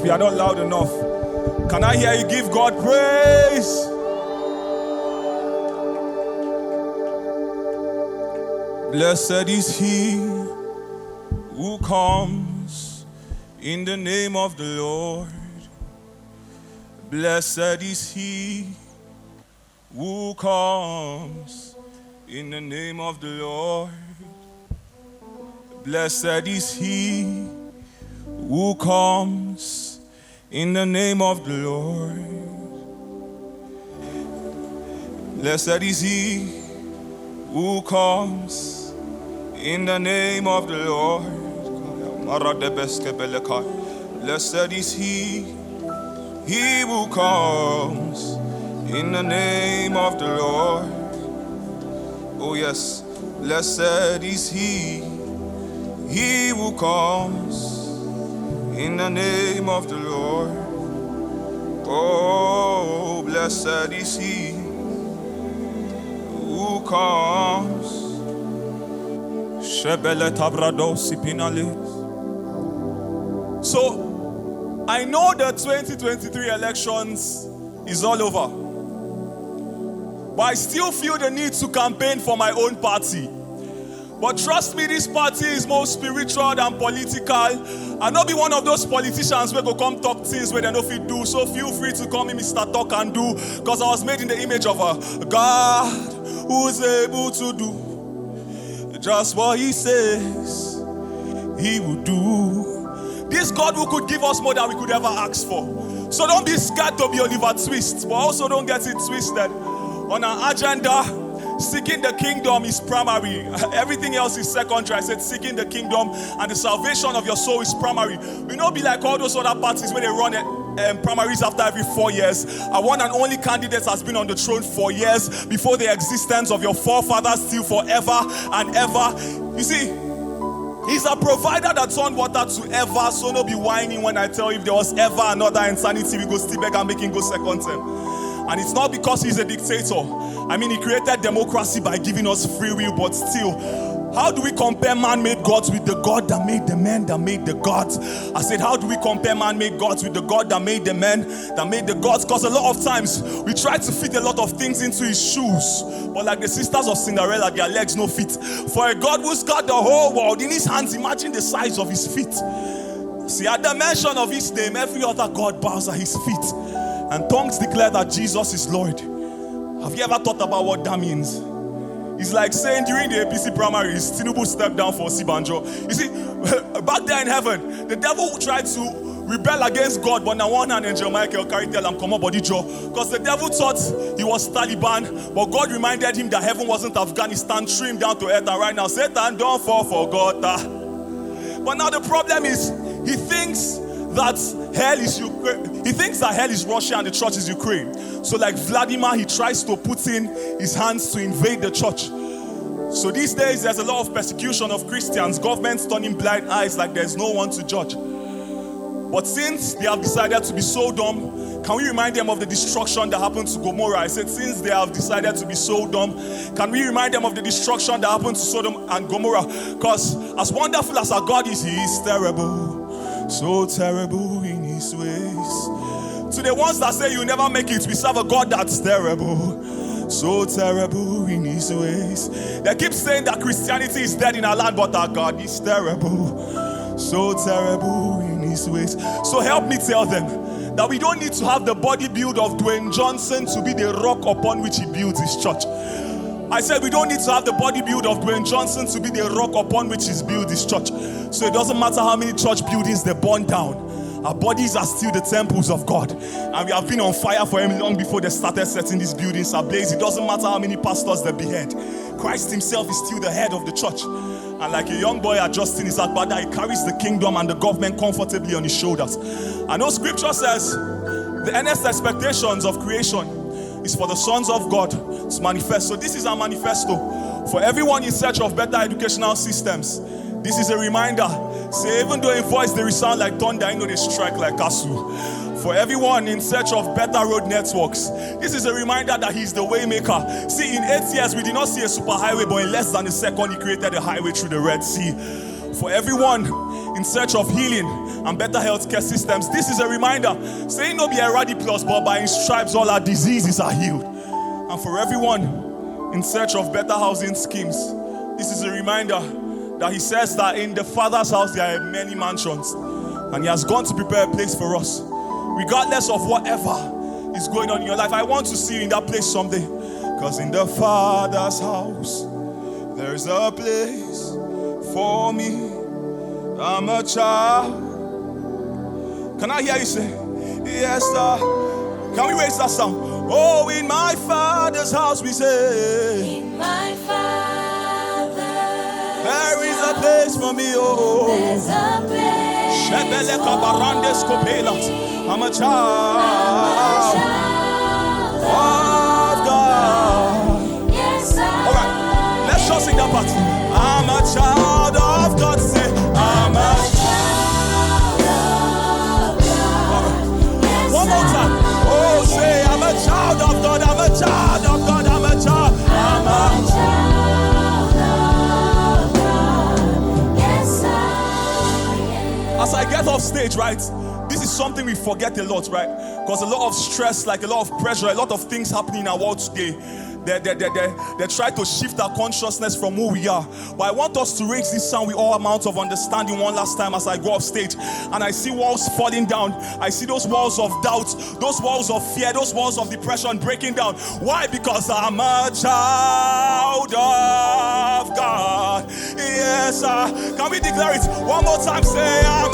We are not loud enough. Can I hear you give God praise? Blessed is he who comes in the name of the Lord. Blessed is he who comes in the name of the Lord. Blessed is he who comes in the name of the Lord. Blessed is he who comes in the name of the Lord. Blessed is he who comes in the name of the Lord. Oh yes, blessed is he who comes in the name of the Lord. Oh, blessed is he who comes. So, I know the 2023 elections is all over, but I still feel the need to campaign for my own party. But trust me, this party is more spiritual than political. I not be one of those politicians where go come talk things where they no fit do. So feel free to call me Mr. Talk and Do, because I was made in the image of a God who's able to do just what he says he will do. This God who could give us more than we could ever ask for. So don't be scared to be Oliver Twist, but also don't get it twisted. On our agenda, seeking the kingdom is primary. Everything else is secondary. I said seeking the kingdom and the salvation of your soul is primary. We don't be like all those other parties where they run primaries after every 4 years. Our one and only candidate has been on the throne for years before the existence of your forefathers, still forever and ever. You see, he's a provider that turned water to ever, so no be whining when I tell you if there was ever another insanity, we go still beg and make him go second term. And it's not because he's a dictator. I mean, he created democracy by giving us free will, but still, how do we compare man-made gods with the God that made the men that made the gods? I said, how do we compare man-made gods with the God that made the men that made the gods? Because a lot of times, we try to fit a lot of things into his shoes. But like the sisters of Cinderella, their legs no fit. For a God who's got the whole world in his hands, imagine the size of his feet. See, at the mention of his name, every other God bows at his feet. And tongues declare that Jesus is Lord. Have you ever thought about what that means? It's like saying during the APC primaries, Tinubu stepped down for Sibanjo. You see, back there in heaven, the devil tried to rebel against God, but now one hand Angel Michael carried tell him, come on, body Joe. Because the devil thought he was Taliban, but God reminded him that heaven wasn't Afghanistan, threw him down to earth, and right now, Satan, don't fall for God. But now the problem is, he thinks that hell is Ukraine. He thinks that hell is Russia and the church is Ukraine. So like Vladimir, he tries to put in his hands to invade the church. So these days, there's a lot of persecution of Christians, governments turning blind eyes like there's no one to judge. But since they have decided to be so dumb, can we remind them of the destruction that happened to Gomorrah? I said, since they have decided to be so dumb, can we remind them of the destruction that happened to Sodom and Gomorrah? Because as wonderful as our God is, he is terrible. So terrible in his ways. To the ones that say you never make it, we serve a God that's terrible. So terrible in his ways. They keep saying that Christianity is dead in our land, but our God is terrible. So terrible in his ways. So help me tell them that we don't need to have the body build of Dwayne Johnson to be the rock upon which he builds his church. I said we don't need to have the body build of Dwayne Johnson to be the rock upon which he's built his church. So it doesn't matter how many church buildings they burn down. Our bodies are still the temples of God. And we have been on fire for him long before they started setting these buildings ablaze. It doesn't matter how many pastors they behead. Christ himself is still the head of the church. And like a young boy adjusting his agbada, he carries the kingdom and the government comfortably on his shoulders. I know scripture says the earnest expectations of creation is for the sons of God to manifest. So this is our manifesto for everyone in search of better educational systems. This is a reminder. Say, even though in voice they resound like thunder, I know they strike like castle. For everyone in search of better road networks, this is a reminder that he's the way maker. See, in 8 years we did not see a superhighway, but in less than a second he created a highway through the Red Sea. For everyone in search of healing and better healthcare systems. This is a reminder, saying no be a radi plus, but by his stripes all our diseases are healed. And for everyone in search of better housing schemes, this is a reminder that he says that in the Father's house there are many mansions, and he has gone to prepare a place for us. Regardless of whatever is going on in your life, I want to see you in that place someday. Because in the Father's house there's a place for me. I'm a child. Can I hear you say, yes, sir? Can we raise that sound? Oh, in my Father's house we say, in my Father's there is a place for me. Oh, there's a place. I'm a child of God. Yes, sir. All right, let's just sing that part. I'm a child of God. Say, I'm a child of God. Yes, one more time. Oh, say, I'm a child of God. I'm a child of God. I'm a child. I'm a child of God. Yes, sir. As I get off stage, right? This is something we forget a lot, right? Because a lot of stress, like a lot of pressure, a lot of things happening in our world today. They try to shift our consciousness from who we are. But I want us to raise this sound with all amounts of understanding one last time as I go off stage. And I see walls falling down. I see those walls of doubt, those walls of fear, those walls of depression breaking down. Why? Because I'm a child of God. Yes, sir. Can we declare it one more time? Say, I'm